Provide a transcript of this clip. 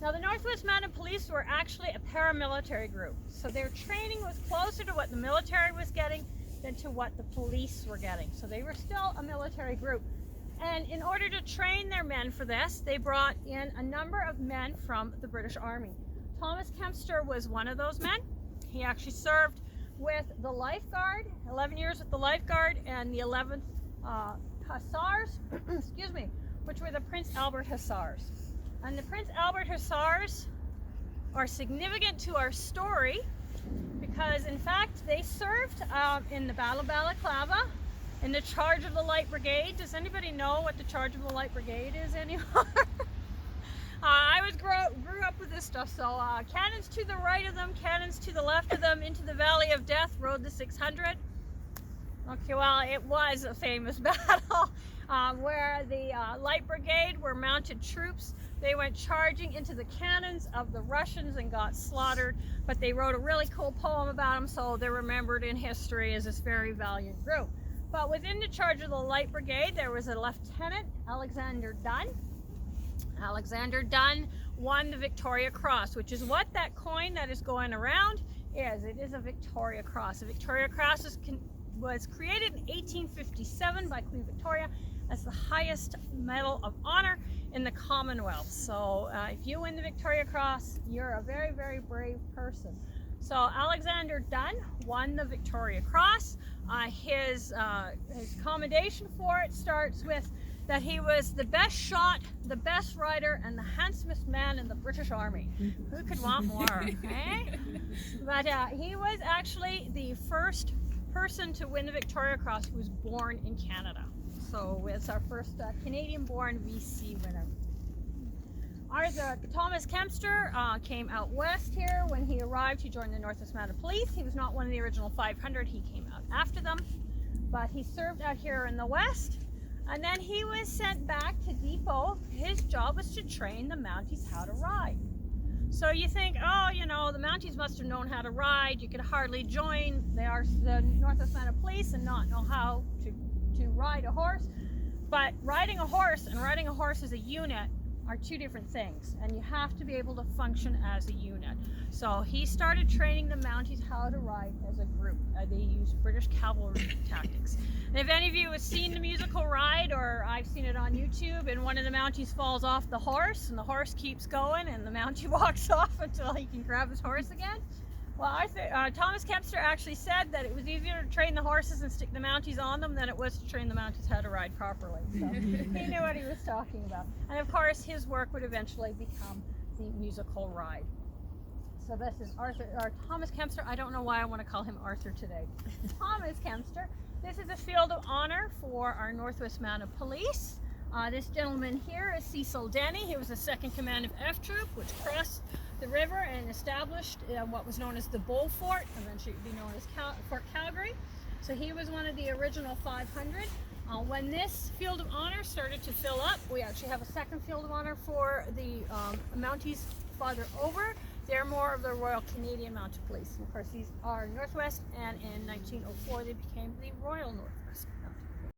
Now, the Northwest Mounted Police were actually a paramilitary group, so their training was closer to what the military was getting than to what the police were getting. So they were still a military group. And in order to train their men for this, they brought in a number of men from the British Army. Thomas Kempster was one of those men. He actually served with the Lifeguard, 11 years with the Lifeguard, and the 11th Hussars, excuse me, which were the Prince Albert Hussars. And the Prince Albert Hussars are significant to our story because, in fact, they served in the Battle of Balaclava in the charge of the Light Brigade. Does anybody know what the charge of the Light Brigade is anymore? I grew up with this stuff, so cannons to the right of them, cannons to the left of them, into the Valley of Death rode the 600. Okay, well, it was a famous battle where the Light Brigade were mounted troops. They went charging into the cannons of the Russians and got slaughtered, but they wrote a really cool poem about them, so they're remembered in history as this very valiant group. But within the charge of the Light Brigade, there was a Lieutenant, Alexander Dunn. Alexander Dunn won the Victoria Cross, which is what that coin that is going around is. It is a Victoria Cross. The Victoria Cross was created in 1857 by Queen Victoria as the highest medal of honor in the Commonwealth. So if you win the Victoria Cross, you're a very, very brave person. So Alexander Dunn won the Victoria Cross. His commendation for it starts with that he was the best shot, the best rider, and the handsomest man in the British Army. Who could want more, eh? But he was actually the first person to win the Victoria Cross who was born in Canada. So it's our first Canadian-born VC winner. Thomas Kempster came out west here. When he arrived, he joined the Northwest Mounted Police. He was not one of the original 500. He came out after them, but he served out here in the west. And then he was sent back to Depot. His job was to train the Mounties how to ride. So you think, oh, you know, the Mounties must have known how to ride. You could hardly join the Northwest Mounted Police and not know how to ride a horse. But riding a horse and riding a horse as a unit are two different things, and you have to be able to function as a unit. So he started training the Mounties how to ride as a group. They used British cavalry tactics. And if any of you have seen the musical Ride, or I've seen it on YouTube, and one of the Mounties falls off the horse, and the horse keeps going, and the Mountie walks off until he can grab his horse again. Well, Thomas Kempster actually said that it was easier to train the horses and stick the Mounties on them than it was to train the Mounties how to ride properly. So he knew what he was talking about. And of course, his work would eventually become the musical Ride. So this is Thomas Kempster. I don't know why I want to call him Arthur today. Thomas Kempster. This is a field of honor for our Northwest Mounted Police. This gentleman here is Cecil Denny. He was the 2nd Command of F Troop, which crossed the river and established what was known as the Bull Fort, eventually it would be known as Fort Calgary. So he was one of the original 500. When this field of honor started to fill up, we actually have a second field of honor for the Mounties farther over. They're more of the Royal Canadian Mounted Police. And of course, these are Northwest, and in 1904 they became the Royal Northwest.